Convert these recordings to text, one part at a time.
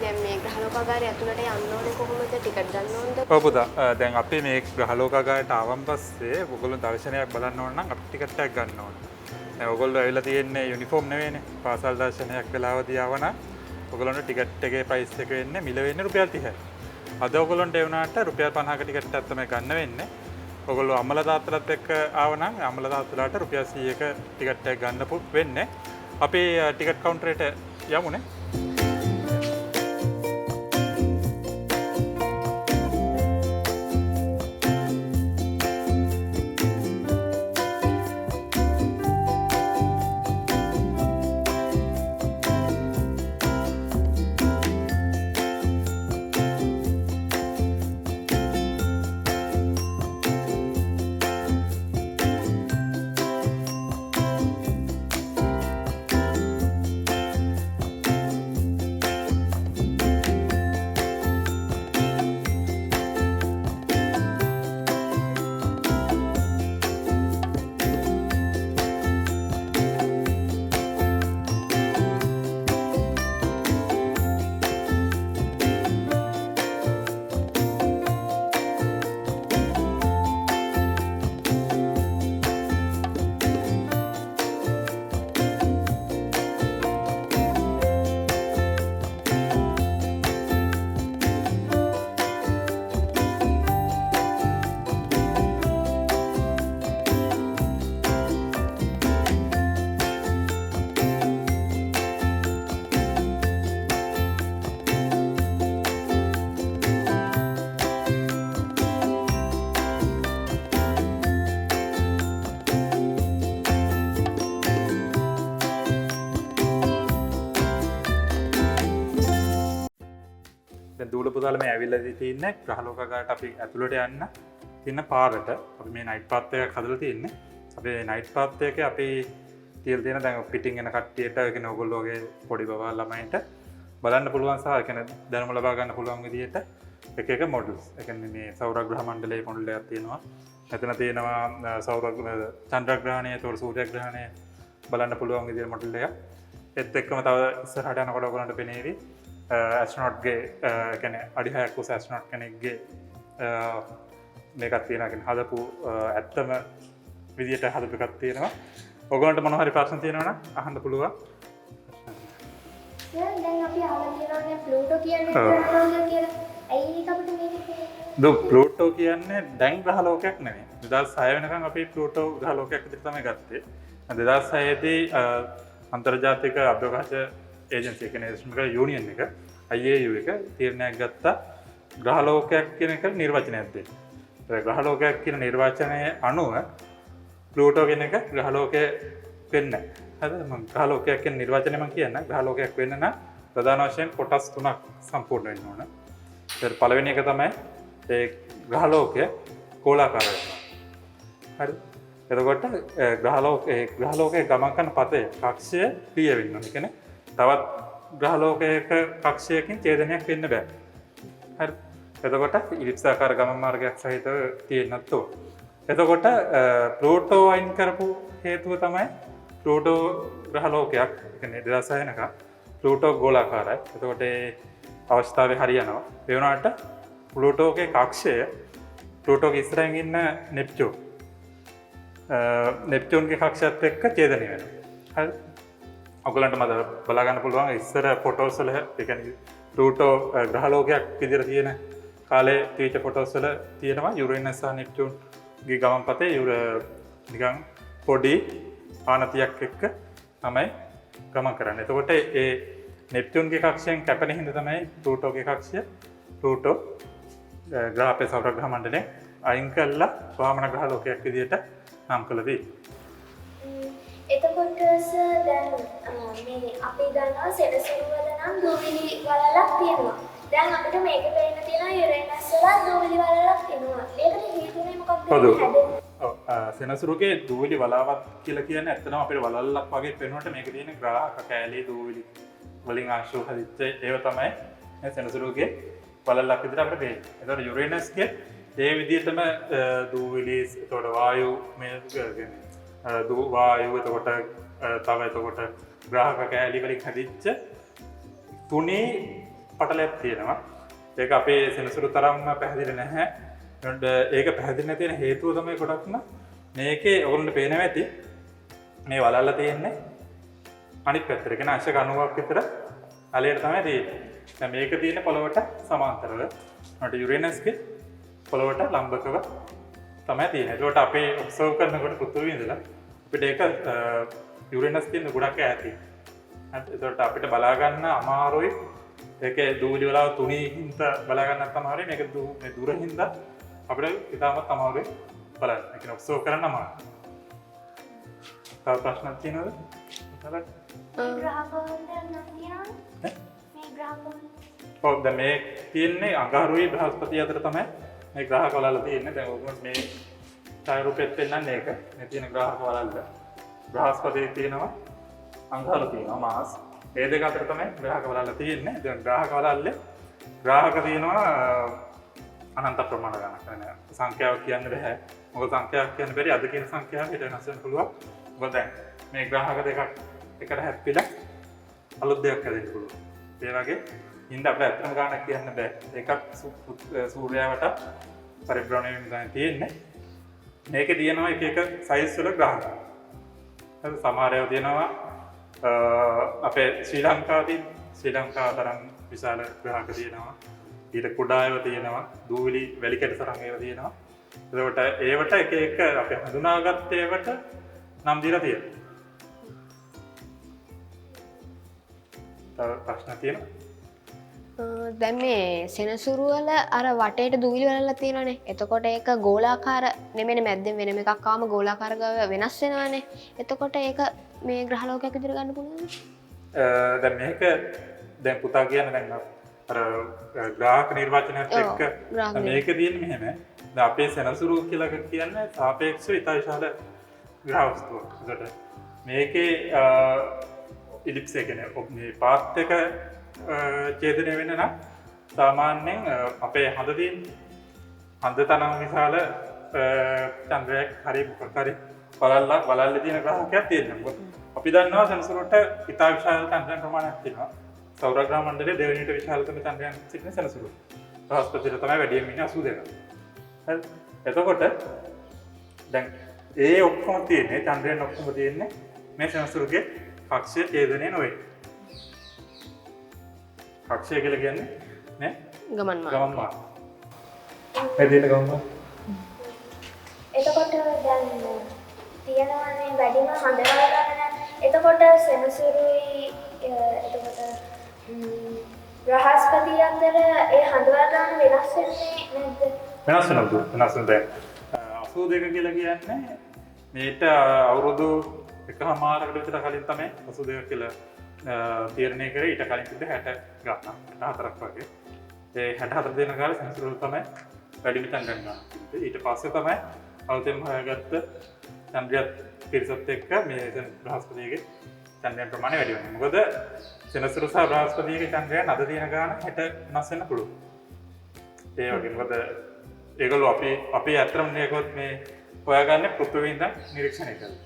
දැන් මේ ග්‍රහලෝකාගාරය ඇතුළට යන්න ඕනේ කොහොමද? ටිකට් ගන්න ඕනද? ඔව් පුතා. දැන් අපි මේ ග්‍රහලෝකාගාරයට ආවන් පස්සේ ඔයගොල්ලෝ දර්ශනයක් බලන්න ඕන නම් අපි ටිකට් එකක් ගන්න ඕනේ. දැන් ඔයගොල්ලෝ ඇවිල්ලා තියෙන්නේ යුනිෆෝම් නෙවෙයිනේ. පාසල් දර්ශනයක් වෙලාවදී ආවනම් ඔයගොල්ලන්ට ටිකට් එකේ ප්‍රයිස් එක වෙන්නේ මිල වෙන්නේ රුපියල් 30යි. අද ඔයගොල්ලන්ට ඒ වුණාට රුපියල් 50ක ටිකට් එකක් තමයි ගන්න වෙන්නේ. ඔයගොල්ලෝ අම්මලා තාත්තලාත් එක්ක ආවනම් අම්මලා තාත්තලාට රුපියල් 100ක ටිකට් එකක් ගන්න වෙන්නේ. අපි ටිකට් කවුන්ටරේට යමුනේ. දූල පුතාලා මේ ඇවිල්ලා තින්නේ ග්‍රහලෝකාගාරයට අපි ඇතුළට යන්න තියෙන පාරට. අපි මේ නයිට් පාත් එකක් හදලා තින්නේ. අපි නයිට් පාත් එකේ අපි තියලා තියෙන දැන් පිටින් එන කට්ටියට ඒ කියන්නේ ඔයගොල්ලෝගේ පොඩි බබා ළමයින්ට බලන්න පුළුවන් සහ ඒ කියන්නේ දැනුම ලබා ගන්න පුළුවන් විදිහට එක එක මොඩල්ස්. ඒ කියන්නේ මේ සෞරග්‍රහ මණ්ඩලයේ මොඩල් එකක් තියෙනවා. එතන තියෙනවා චන්ද්‍රග්‍රහණය, ඒතකොට සූර්යග්‍රහණය බලන්න පුළුවන් විදිහේ මොඩල් එකක්. ඒත් එක්කම තව ඉස්සරහට යනකොට ඔයගොල්ලන්ට පෙනේවි ඇස්ට්‍රොනොට්ගේ කියන්නේ අඩි 6ක් උස ඇස්ට්‍රොනොට් කෙනෙක්ගේ මේකක් තියෙනවා. කියන්නේ හදපු ඇත්තම විදියට හදපු එකක් තියෙනවා. ඔයගොල්ලන්ට මොනවා හරි ප්‍රශ්න තියෙනවා නම් අහන්න පුළුවන්. දැන් අපි අහලා තියෙනවානේ ප්ලූටෝ කියන්නේ ග්‍රහලෝකයක් කියලා. ඇයි ඒක අපිට මේක ප්ලූටෝ කියන්නේ දැන් ග්‍රහලෝකයක් නෙවෙයි. 2006 වෙනකන් අපි ප්ලූටෝ ග්‍රහලෝකයක් විදිහට තමයි ගත්තේ. 2006 දී අන්තර්ජාතික අභ්‍යවකාශ ඒජන්සි එක නේෂනල් යුනියන් එක IAU එක තීරණයක් ගත්තා ග්‍රහලෝකයක් කියන එක නිර්වචනයක් දෙන්න. ඒ ග්‍රහලෝකයක් කියන නිර්වචනය අනුව ප්ලූටෝ කියන එක ග්‍රහලෝකයක් වෙන්නේ නැහැ. හරිද? මම ග්‍රහලෝකයක් කියන නිර්වචනය මම කියන්නේ ග්‍රහලෝකයක් වෙන්න නම් ප්‍රධාන වශයෙන් කොටස් තුනක් සම්පූර්ණ වෙන්න ඕන. ඒත් පළවෙනි එක තමයි ඒ ග්‍රහලෝකය ගෝලාකාර වෙනවා. හරිද? එතකොට ග්‍රහලෝකයේ ගමන් කරන පතේ කක්ෂය ප්‍රිය වෙන්න ඕන. කියන්නේ තවත් ග්‍රහලෝකයක කක්ෂයකින් ඡේදනයක් වෙන්න බෑ. හරි. එතකොට ඉලිප්සාකාර ගමන් මාර්ගයක් සහිතව තියෙන්නත් ඕන. එතකොට ප්ලූටෝ අයින් කරපු හේතුව තමයි ප්ලූටෝ ග්‍රහලෝකයක්. කියන්නේ 2006 වෙනකම් ප්ලූටෝ ගෝලාකාරයි. එතකොට ඒ අවස්ථාවේ හරියනවා. ඒ වුණාට ප්ලූටෝගේ කක්ෂය ප්ලූටෝගේ ඉස්සරහින් ඉන්න නෙප්චූන්ගේ කක්ෂයත් එක්ක ඡේදනය වෙනවා. හරි. ඔයගලන්ට මම බලා ගන්න පුළුවන් ඉස්සර ෆොටෝස් වල ඒ කියන්නේ ප්ලූටෝ ග්‍රහලෝකයක් විදිහට තියෙන කාලේ තියච්ච ෆොටෝස් වල තියෙනවා යුරේනස් සහ නෙප්චූන්ගේ ගමන් පතේ නිකන් පොඩි ආනතියක් එක්ක තමයි ගමන් කරන්නේ. එතකොට ඒ නෙප්චූන්ගේ කක්ෂයෙන් කැපෙන හින්දා තමයි ප්ලූටෝගේ කක්ෂය ප්ලූටෝ ග්‍රහපේ සෞරග්‍රහ මණ්ඩලයෙන් අයින් කළා වාමන ග්‍රහලෝකයක් විදිහට නම් කළා තියෙන්නේ. එතකොට දැන් මේ අපි දන්නවා සෙනසුරුවල නම් දූවිලි වලලක් තියෙනවා. දැන් අපිට මේක පේන්න තියෙනවා යුරේනස් වල දූවිලි වලලක් තියෙනවා. ඒකට හේතුනේ මොකක්ද? ඔව්. සෙනසුරුගේ දූවිලි වලාවක් කියලා කියන්නේ ඇත්තටම අපිට වලල්ලක් වගේ පේනකොට මේක තියෙන ග්‍රාහක කෑලි දූවිලි වලින් ආශ්‍රව හදිච්ච ඒව තමයි මේ සෙනසුරුගේ වලල්ලක් විදිහට අපිට පේන්නේ. ඒතකොට යුරේනස්ගේ ඒ විදිහටම දූවිලි එතකොට වායු මේ කියන්නේ වායු එතකොට තව එතකොට ග්‍රාහක කෑලි වලින් හදිච්ච තුනේ පටලයක් තියෙනවා. ඒක අපේ සෙනසුරු තරම්ම පැහැදිලි නැහැ. ඒක පැහැදිලි නැති වෙන හේතුව තමයි ගොඩක්ම මේකේ ඔයගොල්ලන්ට පේනවා ඇති මේ වලල්ල තියෙන්නේ අනිත් පැත්තට. කියන අංශක 90ක් විතර අලයට තමයි තියෙන්නේ. දැන් මේක තියෙන්නේ පොළොවට සමාන්තරව. මට යුරේනස්ගේ පොළොවට ලම්බකව තමයි තියෙන්නේ. ඒකට අපේ ඔබ්සර්ව් කරනකොට පෘථිවිය ඉඳලා අපිට ඒක යුරේනස් තියෙන ගොඩක් ඈතින්. ඒකට අපිට බලා ගන්න අමාරුයි. ඒකේ දූලි වල තුනී හින්දා බලා ගන්නත් අමාරුයි. මේක මේ දුර හින්දා අපිට ඉතාමත් අමාරුයි බලන්න. ඒක ඔබ්සර්ව් කරන්න අමාරුයි. තව ප්‍රශ්නක් තියෙනවද? ග්‍රහකවල නම් තියෙනවද? මේ ග්‍රහකවල. ඔව් දැන් මේ තියෙන්නේ අඟහරුයි බ්‍රහස්පති අතර තමයි මේ ග්‍රහක වලල්ල තියෙන්නේ. දැන් ඔයගොල්ලෝ මේ ඡායාරූපෙත් පෙන්නන්නේ ඒක. මේ තියෙන ග්‍රහක වලල්ල. බ්‍රහස්පතියේ තියෙනවා අඟහරු තියෙනවා මාස්. ඒ දෙක අතර තමයි ග්‍රහක වලල්ල තියෙන්නේ. දැන් ග්‍රහක වලල්ලේ ග්‍රහක තියෙනවා අනන්ත ප්‍රමාණ ගණනක් නෑ. සංඛ්‍යාවක් කියන්න බෑ. මොකද සංඛ්‍යාවක් කියන්න බැරි අද කියන සංඛ්‍යාව හිත වෙනස් වෙන්න පුළුවන්. මොකද දැන් මේ ග්‍රහක දෙකක් එකට හැප්පිලා අලුත් දෙයක් හැදෙන්න පුළුවන්. ඒ වගේ ඉන්න අපිට ඇත්තම ගණනක් කියන්න බෑ. එකක් සූර්යාවට පරිභ්‍රමණය වෙන තියෙන්නේ. මේකේ තියෙනවා එක එක සයිස් වල ග්‍රහක. හරි සමහර ඒවා තියෙනවා අපේ ශ්‍රී ලංකාව තරම් විශාල ග්‍රහක තියෙනවා. ඊට කුඩා ඒවා තියෙනවා. දූවිලි වැලි කැට තරම් ඒවා තියෙනවා. එතකොට ඒවට එක එක අපි හඳුනාගත්ත ඒවට නම් දීලා තියෙනවා. තව ප්‍රශ්න තියෙනවා? දැන් මේ සෙනසුරු වල අර වටේට දුවිලි වලල්ලා තියෙනවානේ. එතකොට ඒක ගෝලාකාර නෙමෙයි මැද්දෙන් වෙනම එකක් ආවම ගෝලාකාර වෙනස් වෙනවානේ. එතකොට ඒක මේ ග්‍රහලෝකයක් විදිහට ගන්න පුළුවන්ද? දැන් මේක දැන් පුතා කියන්නේ දැන් අර ග්‍රාහක නිර්වචනයත් එක්ක මේක තියෙන්නේ මෙහෙම. දැන් අපේ සෙනසුරු කියලා කියන්නේ සාපේක්ෂව ඉතා විශාල ග්‍රහ වස්තුවක්. ඒකට මේකේ ඉලිප්ස් එක කියන්නේ පාත් එක ඡේදනය වෙන්න නම් සාමාන්‍යයෙන් අපේ හඳ තියෙන හඳ තරම් විශාල චන්ද්‍රයක් හරි මොකක් හරි වලල්ලේ තියෙන ග්‍රහකයක් තියෙනවා. අපි දන්නවා සෙනසුරුට ඉතා විශාල චන්ද්‍රයන් ප්‍රමාණයක් තියෙනවා. සෞර ග්‍රහ මණ්ඩලයේ දෙවෙනිට විශාලතම චන්ද්‍රයන් සිටින සෙනසුරු. බ්‍රහස්පතිට තමයි වැඩියෙන් ඉන්නේ 82. හරි. එතකොට දැන් ඒ ඔක්කොම තියෙන්නේ චන්ද්‍රයන් ඔක්කොම තියෙන්නේ මේ සෙනසුරුගේ කක්ෂය ඡේදනය නොවේ. කක්ෂය කියලා කියන්නේ නේ ගමන් මාර්ග. ඒ දෙන්න ගමන් මාර්ග. එතකොට දැන් තියෙනවානේ වැඩිම හඳවල ගන්න. එතකොට සෙනසුරුයි එතකොට බ්‍රහස්පති අතර ඒ හඳවල ගන්න වෙනස් වෙන්නේ නැද්ද? වෙනස් වෙනවා. 82 කියලා කියන්නේ මේට අවුරුදු එකමාරකට විතර කලින් තමයි 82 කියලා තීරණය කරේ. ඊට කලින් තිබ්බ 60 ගණන් 64ක් වගේ. ඒ 64 දෙන කාලේ සෙනසුරු තමයි වැඩිම චන්ද්‍රයන් ගන්න. ඊට පස්සේ තමයි අවතෙන් හොයාගත්ත චන්ද්‍රයත් පිරිසත් එක්ක මේ බ්‍රහස්පතියේ චන්ද්‍රයන් ප්‍රමාණය වැඩි වෙනවා. මොකද සෙනසුරු සහ බ්‍රහස්පතියේ චන්ද්‍රයන් අද තියෙන ගාන 60 වෙනස් වෙන්න පුළුවන්. ඒ වගේ මොකද ඒගොල්ලෝ අපි අත්‍තරම මේකවත් මේ හොයාගන්නේ පෘථිවිය ඉඳන් නිරීක්ෂණය කරලා.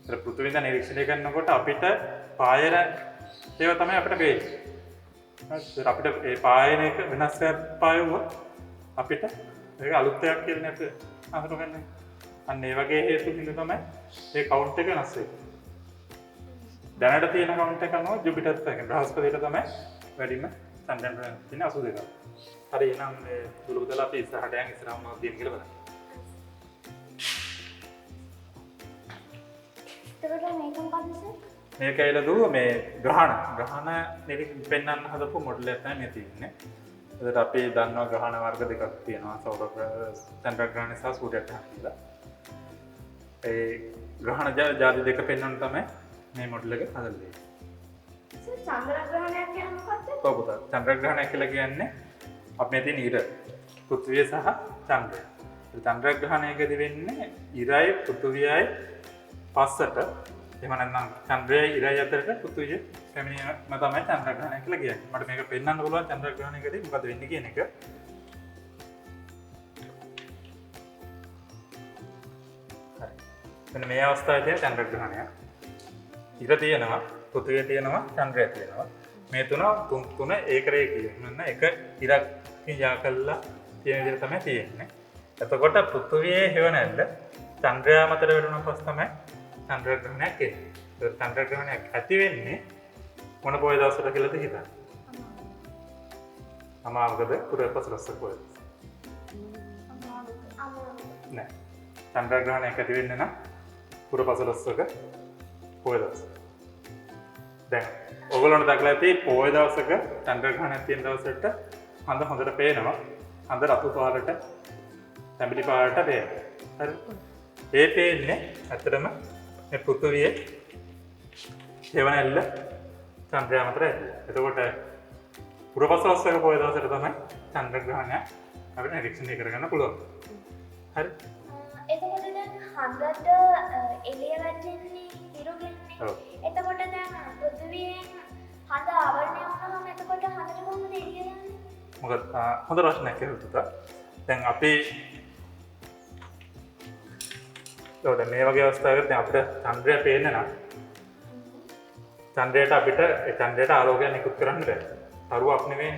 ඒ පෘථිවිය ඉඳන් නිරීක්ෂණය කරනකොට අපිට පායන ඒවා තමයි අපිට වෙන්නේ. හරි අපිට ඒ පායන එක වෙනස් පායුවොත් අපිට ඒක අලුත් දෙයක් කියලා නේ අපිට අඳුරගන්නේ. අන්න ඒ වගේ හේතු හින්දා තමයි ඒ කවුන්ට් එක වෙනස් වෙන්නේ. දැනට තියෙන කවුන්ට් එක අනුව ජුපිටර්ත් එක බ්‍රහස්පතියට තමයි වැඩිම චන්ද්‍රයන් තියෙන 82. හරි එහෙනම් මේ දුලුදලා අපි ඉස්සරහට යන් ඉස්සරහම මොනවද තියෙන්නේ කියලා බලන්න. එතකොට මේක මොකක්ද සර්? මේක ඇයිලදු මේ ග්‍රහණ නිරීක්ෂණ පෙන්වන්න හදපු මොඩල් එකක් තමයි මේ තියෙන්නේ. ඒකට අපි දන්නවා ග්‍රහණ වර්ග දෙකක් තියෙනවා. සෞර චන්ද්‍රග්‍රහණ සහ සූර්යග්‍රහණ කියලා. ඒ ග්‍රහණ ජාති දෙක පෙන්වන්න තමයි මේ මොඩල් එක හදලා තියෙන්නේ. සර් චන්ද්‍රග්‍රහණයක් කියන්නේ මොකක්ද? ඔව් පුතා. චන්ද්‍රග්‍රහණය කියලා කියන්නේ අපේ තියෙන ඉර පෘථිවිය සහ චන්ද්‍රය. චන්ද්‍රග්‍රහණයකදී වෙන්නේ ඉරයි පෘථිවියයි පස්සට එහෙම නැත්නම් චන්ද්‍රයයි ඉරයි අතරට පෘථිවිය පැමිණීම තමයි චන්ද්‍රග්‍රහණය කියලා කියන්නේ. මට මේක පෙන්වන්න පුළුවන් චන්ද්‍රග්‍රහණයකදී මොකද වෙන්නේ කියන එක. හරි. මෙන්න මේ අවස්ථාවේ තියෙන චන්ද්‍රග්‍රහණය. ඉර තියෙනවා, පෘථිවිය තියෙනවා, චන්ද්‍රය තියෙනවා. මේ තුන ඒකරේ කියන්න එක ඉරක් යා කල්ලා තියෙන විදිහට තමයි තියෙන්නේ. එතකොට පෘථිවියේ හෙවණැල්ල චන්ද්‍රයා මතට වැටුණ පස්ස තමයි චන්ද්‍රග්‍රහණයක් එන්නේ. ඒක චන්ද්‍රග්‍රහණයක් ඇති වෙන්නේ මොන පොය දවසට කියලාද හිතන්න. අමාවකද පුරපසලස්ස පොය. නෑ. චන්ද්‍රග්‍රහණයක් ඇති වෙන්නේ නම් පුරපසලස්සක පොය දවස. දැන් ඔයගොල්ලන්ට දැකලා ඇති පොය දවසක චන්ද්‍රග්‍රහණයක් තියෙන දවසට හඳ හොඳට පේනවා. හඳ රතු පාටට තැඹිලි පාටට පේනවා. හරි. ඒ පේන්නේ ඇත්තටම මේ පෘථිවියේ හෙවණැල්ල චන්ද්‍රයා මතට ඇවිල්ලා. එතකොට පුරපසලස්සක පොය දවසට තමයි චන්ද්‍රග්‍රහණය අපිට නිරීක්ෂණය කරගන්න පුළුවන්. හරි. එතකොට දැන් හඳට එළිය වැටෙන්නේ ඉරුගෙන්නේ. ඔව්. එතකොට දැන් පෘථිවියෙන් හඳ ආවරණය වුණාම එතකොට හඳට කොහොමද එළිය යන්නේ? මොකද හොඳ ප්‍රශ්නයක් කියලා දැන් අපි දැන් මේ වගේ අවස්ථාවකදී දැන් අපිට චන්ද්‍රය පේන්න නම් චන්ද්‍රයට ආලෝකය නිකුත් කරන්න බෑ. තරුවක් නෙවෙයි.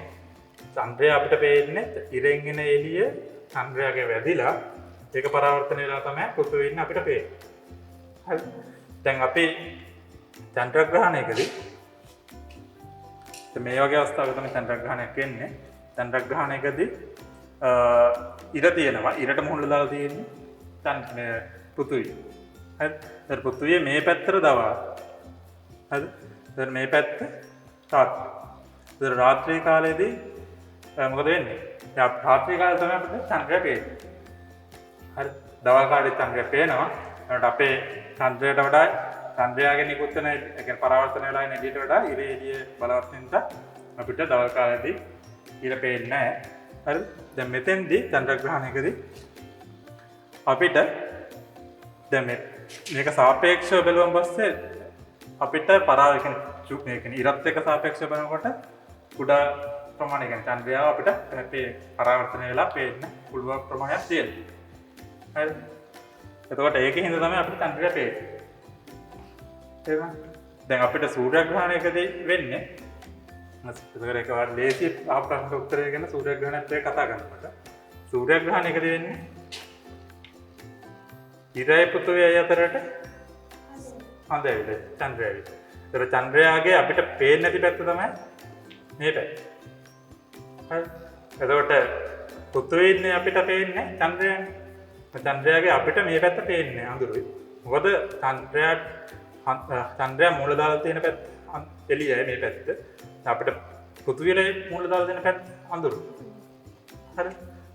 චන්ද්‍රය අපිට පේන්නේ ඉරෙන් එන එළිය චන්ද්‍රයාගේ වැදිලා ඒක පරාවර්තනය වෙලා තමයි පෘථිවියෙන් අපිට පේන්නේ. හරි. දැන් අපි චන්ද්‍රග්‍රහණයකදී මේ වගේ අවස්ථාවක තමයි චන්ද්‍රග්‍රහණයක් වෙන්නේ. චන්ද්‍රග්‍රහණයකදී ඉර තියෙනවා. ඉරට මුහුණ දාලා තියෙන්නේ පෘථිවිය. හරි. දැන් පෘථිවිය මේ පැත්තට දවා. හරි. දැන් මේ පැත්ත රාත්‍රී. දැන් රාත්‍රී කාලේදී මොකද වෙන්නේ? දැන් රාත්‍රී කාලේ තමයි අපිට චන්ද්‍රය පේන්නේ. හරි. දවල් කාලේ චන්ද්‍රය පේනවා. ඒකට අපේ චන්ද්‍රයට වඩා චන්ද්‍රයාගේ නිකුත් වෙන ඒ කියන්නේ පරාවර්තන වෙලා එන එළියට වඩා ඉර එළිය බලවත් නිසා අපිට දවල් කාලේදී ඉර පේන්නේ නැහැ. හරි. දැන් මෙතෙන්දී චන්ද්‍රග්‍රහණයකදී අපිට දැන් මේක සාපේක්ෂව බලුවම පස්සේ අපිට ඉරත් එක්ක සාපේක්ෂව බලනකොට කුඩා ප්‍රමාණයක් කියන්නේ චන්ද්‍රයාව අපිට මේ පරාවර්තනය වෙලා පේන්න පුළුවන් ප්‍රමාණයක් තියෙනවා. හරි. එතකොට ඒකෙන් හින්දා තමයි අපිට චන්ද්‍රය පේන්නේ. දැන් අපිට සූර්යග්‍රහණයකදී වෙන්නේ එතකොට ඒක වාර ලේසි ප්‍රශ්නට උත්තරය ගැන සූර්යග්‍රහණයත් එක්ක කතා කරනකොට සූර්යග්‍රහණයකදී වෙන්නේ ඉරයි පෘථිවියයි අතරට හඳ ඇවිල්ලා චන්ද්‍රය ඇවිල්ලා. ඒතර චන්ද්‍රයාගේ අපිට පේන්නේ නැති පැත්ත තමයි මේ පැත්ත. හරි. එතකොට පෘථිවියනේ අපිට පේන්නේ චන්ද්‍රයනේ. චන්ද්‍රයාගේ අපිට මේ පැත්ත පේන්නේ අඳුරුයි. මොකද චන්ද්‍රයා මූල දාලා තියෙන පැත්ත එළියයි මේ පැත්ත. අපිට පෘථිවියේ මූල දාලා තියෙන පැත්ත අඳුරු. හරි.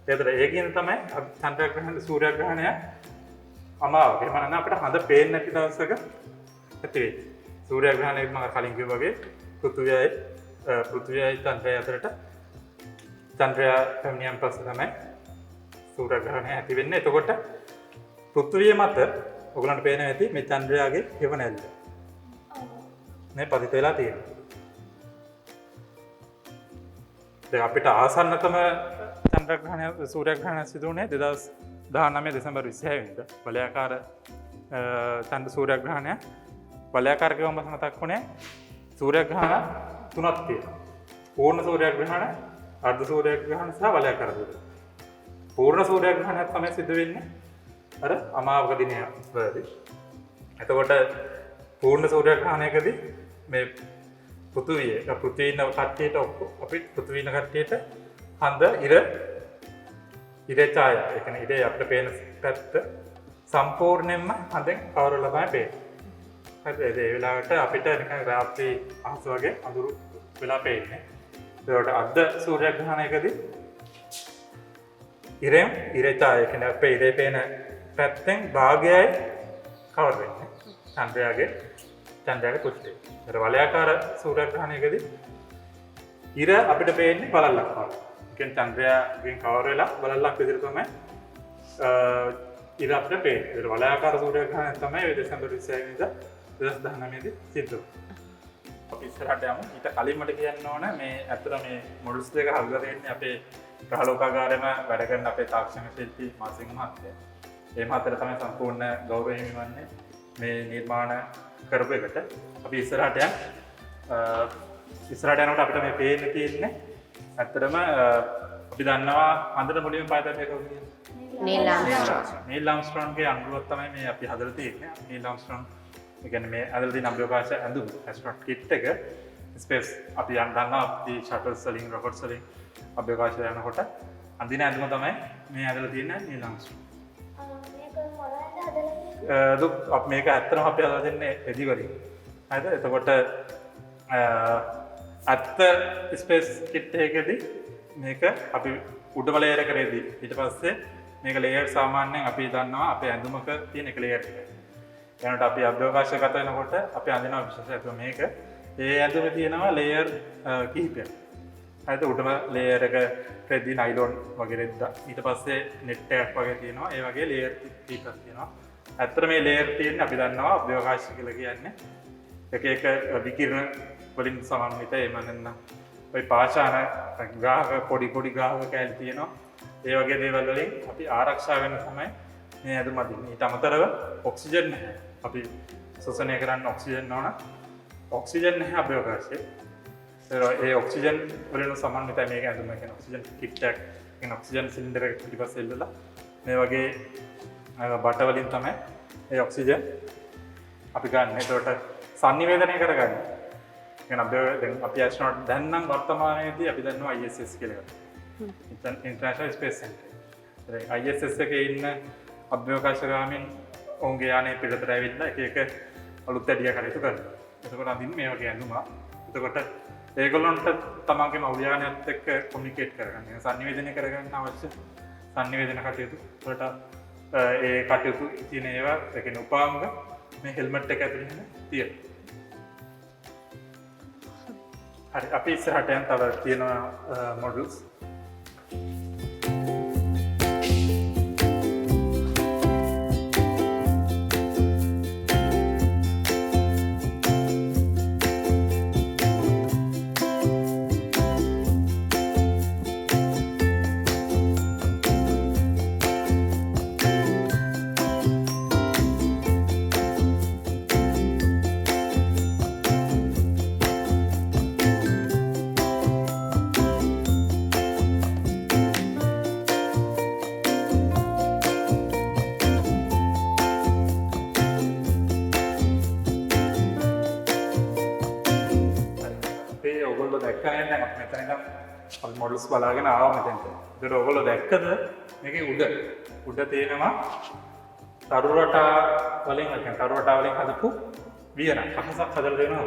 ඒතර ඒකින් තමයි චන්ද්‍රග්‍රහණ සූර්යග්‍රහණය අමාරු. එහෙම නැත්නම් අපිට හඳ පේන්නේ නැති දවසක ඇති වෙයි. සූර්යග්‍රහණය මම කලින් කිව්වා වගේ පෘථිවියයි චන්ද්‍රය අතරට චන්ද්‍රයා පැමිණියන් පස්සේ තමයි සූර්යග්‍රහණය ඇති වෙන්නේ. එතකොට පෘථිවිය මත ඔයගලන්ට පේන ඇති මේ චන්ද්‍රයාගේ හෙවණැල්ල. මේ පතිත වෙලා තියෙනවා. දැන් අපිට ආසන්නතම චන්ද්‍රග්‍රහණය සූර්යග්‍රහණය සිදු වුණේ 2019 දෙසැම්බර් 26 වෙනිදා. වලයාකාර චන්ද්‍ර සූර්යග්‍රහණය වලයාකාරකවම මතක් වුණේ සූර්යග්‍රහණ තුනක් තියෙනවා. පූර්ණ සූර්යග්‍රහණ, අර්ධ සූර්යග්‍රහණ සහ වලයාකාර සූර්යග්‍රහණ. පූර්ණ සූර්යග්‍රහණයක් තමයි සිදු වෙන්නේ අර අමාවක දිනය වලදී. එතකොට පූර්ණ සූර්යග්‍රහණයකදී මේ පෘථිවිය කට්ටියට අපි පෘථිවින කට්ටියට හඳ ඉර ඡායා ඒ කියන්නේ ඉරේ අපිට පේන පැත්ත සම්පූර්ණයෙන්ම හඳෙන් කවරලා තමයි පේන්නේ. හරිද? ඒ වෙලාවට අපිට නිකන් රාත්‍රී අහස වගේ අඳුරු වෙලා පේන්නේ. ඒකට අර්ධ සූර්යග්‍රහණයකදී ඉර ඡායා කියන්නේ අපේ ඉරේ පේන පැත්තෙන් භාගයයි කවර් වෙන්නේ. චන්ද්‍රයාගේ කුෂ්ඨය. ඒතර වලයාකාර සූර්යග්‍රහණයකදී ඉර අපිට පේන්නේ බලල්ලක් වගේ. ඒ කියන්නේ චන්ද්‍රයාගෙන් කවර් වෙලා බලල්ලක් විදිහට තමයි ඉර අපිට පේන්නේ. ඒතර වලයාකාර සූර්යග්‍රහණය තමයි දෙසැම්බර් 26 වෙනිදා 2019 දී සිද්ධ වුනේ. අපි ඉස්සරහට යමු. ඊට කලින් මට කියන්න ඕන මේ අතර මේ මොඩල්ස් දෙක හදලා තියෙන්නේ අපේ ග්‍රහලෝකාගාරයේම වැඩ කරන අපේ තාක්ෂණ ශිල්පී මාසිංහ මහත්තයා. ඒ මහත්තයා තමයි සම්පූර්ණ ගෞරවය හිමිවන්නේ මේ නිර්මාණ කරපු එකට. අපි ඉස්සරහට ඉස්සරහට යනකොට අපිට මේ පේන්න තියෙන්නේ ඇත්තටම අපි දන්නවා අඳුර මුලින්ම පායතේ කවුද කියන්නේ? Neil Armstrong. නීල් ආම්ස්ට්‍රෝන්ගේ අඳුරක් තමයි මේ අපි හදලා තියෙන්නේ. නීල් ආම්ස්ට්‍රෝන් ඒ කියන්නේ මේ හදලා තියෙන අභ්‍යවකාශ ඇඳුම ඇස්ට්‍රොනොට් කිට් එක ස්පේස් අපි දන්නවා අපි ෂටල්ස් වලින් රොකට්ස් වලින් අභ්‍යවකාශයට යනකොට අඳින ඇඳුම තමයි මේ හදලා තියෙන නීල් ආම්ස්ට්‍රෝන්. මේක මොනවද හදලා දුක් මේක ඇත්තටම අපි හදලා දෙන්නේ එදිවරින්. හරිද? එතකොට ඇත්ත ස්පේස් කිට් එකකදී මේක අපි උඩම ලේයර් කරේදී ඊට පස්සේ මේක ලේයර් සාමාන්‍යයෙන් අපි දන්නවා අපේ ඇඳුමක තියෙන එක ලේයර් එක. ඊළඟට අපි අභ්‍යවකාශගත වෙනකොට අපි අඳිනවා විශේෂයෙන්ම මේක ඒ ඇඳුමේ තියෙනවා ලේයර් කිහිපයක්. හරිද? උඩම ලේයර් එක රෙදි නයිලොන් වගේ රෙද්දා. ඊට පස්සේ net එකක් වගේ තියෙනවා. ඒ වගේ ලේයර් කිහිපයක් තියෙනවා. ඇත්තට මේ ලේයර් තියෙන්නේ අපි දන්නවා අභ්‍යවකාශ කියලා කියන්නේ එක එක විකිරණ වලින් සමන්විත එහෙම නැත්නම් ඔය පාෂාණ ග්‍රාහක පොඩි ග්‍රාහක කැලි තියෙනවා. ඒ වගේ දේවල් වලින් අපි ආරක්ෂා වෙන්න තමයි මේ ඇඳුම අදින්නේ. ඊට අමතරව ඔක්සිජන් නැහැ. අපි ශ්වසනය කරන්න ඔක්සිජන් ඕන. ඔක්සිජන් නැහැ අභ්‍යවකාශයේ. ඒ ඔක්සිජන් වලින් සමන්විතයි මේක ඇඳුම කියන ඔක්සිජන් කිට් එකක් කියන ඔක්සිජන් සිලින්ඩර් එක පිටිපස්සේ ඉල්ලලා මේ වගේ බට වලින් තමයි ඒ ඔක්සිජන් අපි ගන්න. ඒකට සංනිවේදනය කරගන්න. කියන දැන් අපි ඇස්ට්‍රොනොට් දැන් නම් වර්තමානයේදී අපි දන්නවා ISS කියලා එකක්. International space centre. ISS එකේ ඉන්න අභ්‍යවකාශගාමීන් ඔවුන්ගේ යානයේ පිටතට ඇවිල්ලා එක අලුත් ඇඩිය කටයුතු කරනවා. එතකොට අඳින්න මේ වගේ ඇඳුමක්. එතකොට ඒගොල්ලන්ට තමන්ගේ මවුල් යානයත් එක්ක කොමියුනිකේට් කරගන්න, සංනිවේදනය කරගන්න අවශ්‍ය සංනිවේදන කටයුතු වලට ඒ කටයුතු තියෙන ඒවා ඒ කියන්නේ උපාංග මේ හෙල්මට් එක ඇතුළේ තියෙනවා. හරි අපි ඉස්සරහට යන තව තියෙන මොඩල්ස් මොඩල්ස් බලාගෙන ආවා මෙතෙන්ට. ඒකට ඔයගොල්ලෝ දැක්කද මේකේ උඩ තියෙනවා තරු රටා වලින් නැත්නම් තරු රටා වලින් හදපු වියන අහසක් හදලා දෙනවා.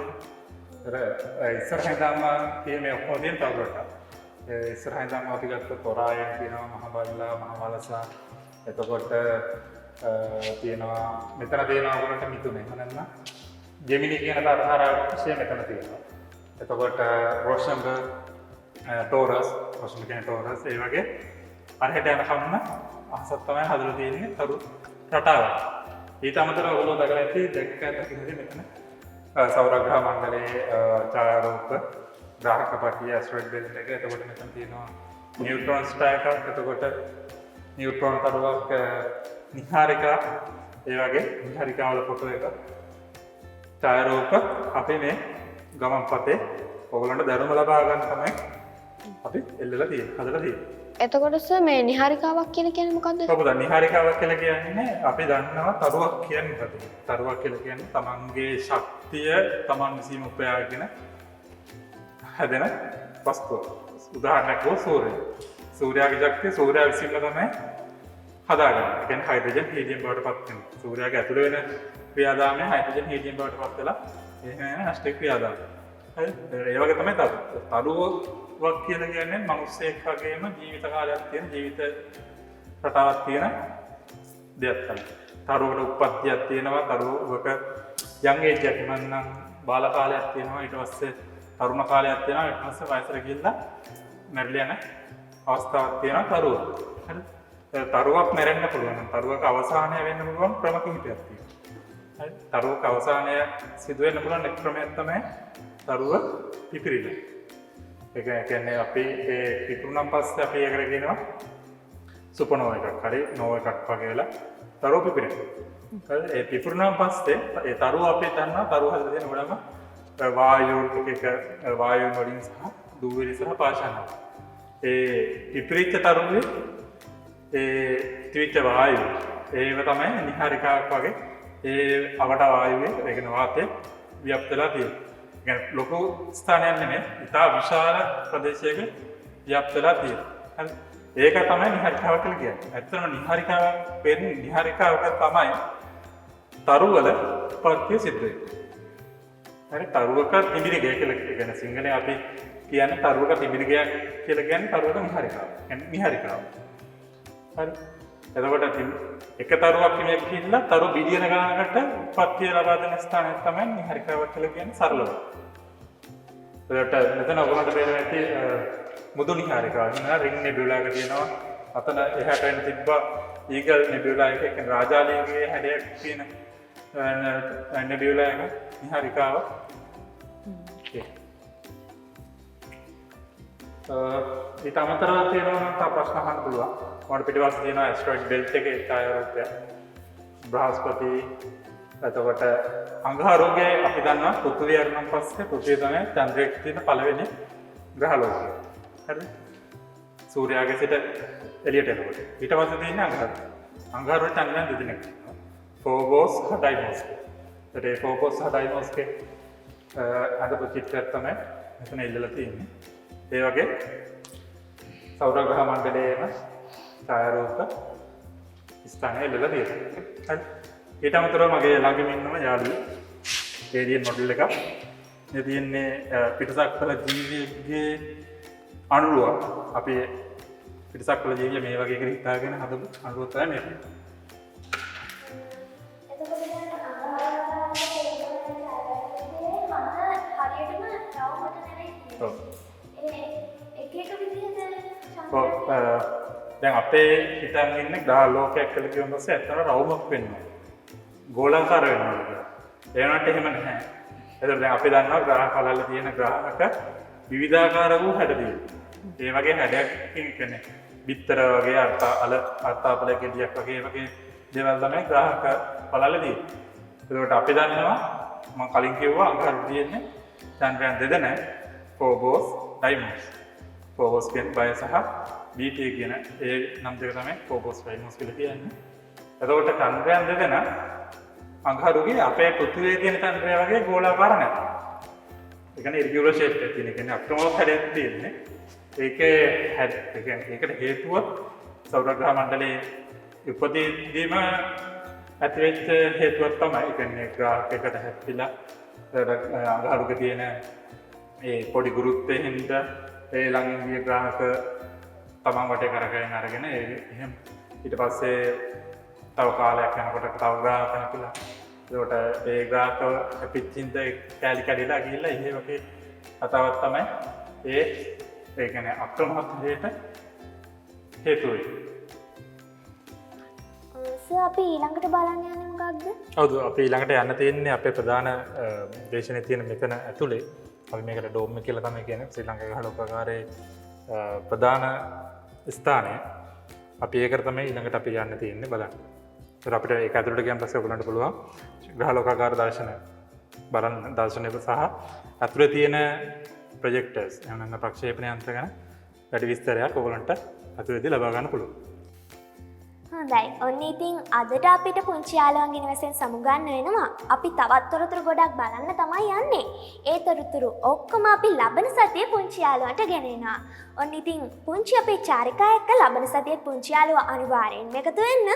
ඒතර ඉස්සරහින් දාම තියෙන ඔක්කොම තියෙන තරු රටා. ඒ ඉස්සරහින් දාම අපි ගත්ත තොරායන් තියෙනවා මහ බල්ලා මහ වලසා. එතකොට තියෙනවා මෙතන තියෙනවා ඔයගොල්ලන්ට මිතුනේ. නැත්නම් ජෙමිනි කියන තරහාරාක්ෂය මෙතන තියෙනවා. එතකොට රොෂම්බ ටෝරස් රොෂම්බ කියන ටෝරස් ඒ වගේ අරහෙට යනකම්ම අහසක් තමයි හදලා තියෙන්නේ තරු රටාව. ඊට අමතරව ඔයගොල්ලෝ දැකලා ඇති දැක්කද මෙතන සෞරග්‍රහ මණ්ඩලයේ ඡායාරූප ග්‍රාහක පටිය ඇස්ටරොයිඩ් බෙල්ට් එක. එතකොට මෙතන තියෙනවා නියුට්‍රෝන් ස්ටාර් එකක්. එතකොට නියුට්‍රෝන් තරුවක් නිහාරිකා ඒ වගේ නිහාරිකාවල ෆොටෝ එක ඡායාරූප අපේ මේ ගමන් පතේ ඔයගොල්ලන්ට දැනුම ලබා ගන්න තමයි අපි එල්ලලා තියෙන්නේ හදලා තියෙන්නේ. එතකොට සර් මේ නිහාරිකාවක් කියලා කියන්නේ මොකද්ද? ඔබ දන්නේ නිහාරිකාවක් කියලා කියන්නේ අපි දන්නවා තරුවක් කියන්නේ මොකද? තරුවක් කියලා කියන්නේ තමන්ගේ ශක්තිය තමන් විසින් උපයාගෙන හැදෙන වස්තුව. උදාහරණයක් වූ සූර්යය. සූර්යාගේ ශක්තිය සූර්යා විසින්ම තමයි හදාගන්නේ. ඒ කියන්නේ හයිඩ්‍රජන් හීලියම් බවට පත් වෙනවා. සූර්යාගේ ඇතුළේ වෙන ක්‍රියාදාමය හයිඩ්‍රජන් හීලියම් බවට පත් වෙලා එහෙම නෂ්ට ක්‍රියාදාමය. හරි? ඒ වගේ තමයි තරුවක් කියලා කියන්නේ මිනිස්සෙක් වගේම ජීවිත කාලයක් තියෙන ජීවිත රටාවක් තියෙන දෙයක් තමයි. තරුවකට උප්පත්තියක් තියෙනවා, තරුවක යං ඒජ් එකක් නම් බාල කාලයක් තියෙනවා, ඊට පස්සේ තරුණ කාලයක් තියෙනවා, ඊට පස්සේ වයසට ගිහිල්ලා මැරිලා යන අවස්ථාවක් තියෙනවා තරුව. හරි? තරුවක් මැරෙන්න පුළුවන්. තරුවක අවසානය වෙන්න පුළුවන් ක්‍රම කිහිපයක් තියෙනවා. හරි? තරුවක අවසානය සිදු වෙන්න පුළුවන් එක් ක්‍රමයක් තමයි තරුව පිපිරිලා. ඒ කියන්නේ අපි ඒ පිපුරුණන් පස්සේ අපි ඒකට කියනවා සුපර්නෝවා එකක් හරි නෝවා එකක් වගේ වෙලා තරුව පිපිරෙනවා. හරි? ඒ පිපුරුණන් පස්සේ ඒ තරුව අපි දන්නවා තරුව හදලා තියෙන ගොඩම වායු එක වායුන් වලින් සහ දූවිලි සහ පාෂාණ. ඒ විපරීත තරුවේ ඒ ත්‍රිවිධ වායු ඒව තමයි නිහාරිකාවක් වගේ ඒ අවට වායුවේ ඒ කියන්නේ වාතයේ ව්‍යාප්ත වෙලා තියෙන්නේ. يعني ලොකු ස්ථානයක් නෙමෙයි, ඉතා විශාල ප්‍රදේශයක ව්‍යාප්ත වෙලා තියෙනවා. හරි. ඒක තමයි නිහාරිකාව කියලා කියන්නේ. ඇත්තටම නිහාරිකාව වෙන්නේ නිහාරිකාවක තමයි තරුවල උත්පත්තිය සිද්ධ වෙන්නේ. හරි, තරුවක තිඹිරිගය කියලා කියන්නේ සිංහලේ අපි කියන්නේ තරුවක තිඹිරිගය කියලා කියන්නේ තරුවක නිහාරිකාව. يعني නිහාරිකාව. හරි. එතකොට එක තරුවක් කෙනෙක් කියලා තරු බිලියන ගණනකට උත්පත්තිය ලබා දෙන ස්ථානය තමයි නිහාරිකාව කියලා කියන්නේ සරලව. ඒකට මෙතන ඔයගොල්ලන්ට පේනවා ඇති මුදු නිහාරිකාව. ඉන්නා රින් නෙබියුලා එක තියෙනවා. අතන එහාට එන තිබ්බ ඊගල් නෙබියුලා එක කියන්නේ රාජාලියගේ හැඩයක් තියෙන නෙබියුලා එක නිහාරිකාව. ඊට අමතරව තියෙනවා නම් තා ප්‍රශ්න අහන්න පුළුවන්. මොකට පිටිපස්ස තියෙනවා ඇස්ටරොයිඩ් බෙල්ට් එකේ ඡායාරූපය. බ්‍රහස්පති එතකොට අංගහරුගේ අපි දන්නවා පෘථිවිය අරන් පස්සේ පෘථිවිය තමයි චන්ද්‍රයේ තියෙන පළවෙනි ග්‍රහ ලෝකය. හරිද? සූර්යාගේ සිට එළියට එනකොට. ඊට පස්සේ තියෙන්නේ අංගහරු. අංගහරු චන්ද්‍රයන් දෙදෙනෙක්. ෆෝබෝස් සහ ඩයිමෝස්. ඒ ෆෝබෝස් සහ ඩයිමෝස්ගේ අදපු චිත්‍රයක් තමයි මෙතන ඉල්ලලා තියෙන්නේ. ඒ වගේ සෞර ග්‍රහ මණ්ඩලයේම ඡායාරූප ස්ථානය ඉල්ලලා තියෙනවා. හරි. ඊට අමතරව මගේ ළඟම ඉන්නම යාළුවෝ ඒලියන් මොඩල් එකක්. මේ තියෙන්නේ පිටසක්වල ජීවියෙක්ගේ අණුරුවක්. අපි පිටසක්වල ජීවිය මේ වගේ එකකට හිතාගෙන හදපු අණුරුවක් තමයි මේක. දැන් අපේ හිතන් ඉන්න ග්‍රහ ලෝකයක් කියලා කියමු පස්සේ ඇත්තට රවුමක් වෙනවා. ගෝලාකාර වෙනවා කියලා. ඒ වුණාට එහෙම නැහැ. එතකොට දැන් අපි දන්නවා ග්‍රහ කලවල තියෙන ග්‍රහක විවිධාකාර වූ හැඩ තියෙනවා. ඒ වගේ හැඩයක් කියන්නේ බිත්තර වගේ අර්ථාපල ගෙඩියක් වගේ දේවල් තමයි ග්‍රහක කලවල තියෙන්නේ. එතකොට අපි දන්නවා මම කලින් කිව්වා අංගහරු තියෙන්නේ චන්ද්‍රයන් දෙදෙන ෆෝබෝස් ඩයිමෝස්. ෆෝබෝස් කියන්නේ බය සහ BT කියන ඒ නම් දෙක තමයි ෆෝබෝස් ඩයිමෝස් කියලා කියන්නේ. එතකොට චන්ද්‍රයන් දෙදෙන අංගහරුගේ අපේ පෘථිවියේ තියෙන චන්ද්‍රය වගේ ගෝලාකාර නැහැ. ඒ කියන්නේ ඉර්ගියුලර් ෂේප් එකක් තියෙන. ඒ කියන්නේ අක්‍රමවත් හැඩයක් තියෙන්නේ. ඒකට හේතුව සෞර ග්‍රහ මණ්ඩලයේ උපදීදීම ඇතිවෙච්ච හේතුවක් තමයි. ඒ කියන්නේ ග්‍රහයකට හැප්පිලා අංගහරුගේ තියෙන ඒ පොඩි ගුරුත්වයෙන් හින්දා ඒ ළඟින් ගිය ග්‍රහක තමන් වටේ කරගෙන අරගෙන එහෙම ඊට පස්සේ තව කාලයක් යනකොට තව ග්‍රහක හැපිලා ඒකට ඒ ග්‍රහක පිටින්ද කැලි කැඩිලා ගිහිල්ලා ඉහි වගේ කතාවක් තමයි ඒ කියන්නේ අක්‍රමවත් දෙයට හේතු වෙන්නේ. අපි ඊළඟට බලන්න යන්නේ මොකක්ද? හවුද අපි ඊළඟට යන්න තියෙන්නේ අපේ ප්‍රධාන දේශනේ තියෙන මෙතන ඇතුලේ. අපි මේකට ඩෝම් එක කියලා තමයි කියන්නේ ශ්‍රී ලංකා ග්‍රහ ලෝකාගාරයේ ප්‍රධාන ස්ථානය. අපි ඒකට තමයි ඊළඟට අපි යන්න තියෙන්නේ බලන්න. ඒත් අපිට ඒක ඇතුළට ගියන් පස්සේ ඔයගලන්ට පුළුවන් ග්‍රහ ලෝකාගාර දර්ශන බලන්න දර්ශනය සහ ඇතුලේ තියෙන ප්‍රොජෙක්ටර්ස් එනනම් ප්‍රක්ෂේපණ යන්ත්‍ර ගැන වැඩි විස්තරයක් ඔයගලන්ට ඇතුලේදී ලබා ගන්න පුළුවන්. හොඳයි. ඔන්න ඉතින් අදට අපිට පුංචි යාළුවන්ගේ නිවසෙන් සමුගන්න වෙනවා. අපි තවත් තොරතුරු ගොඩක් බලන්න තමයි යන්නේ. ඒ තොරතුරු ඔක්කොම අපි ලබන සතියේ පුංචි යාළුවන්ට ගෙනෙනවා. ඔන්න ඉතින් පුංචි අපේ චාරිකා එක්ක ලබන සතියේ පුංචි යාළුවා අනිවාර්යෙන්ම එකතු වෙන්න.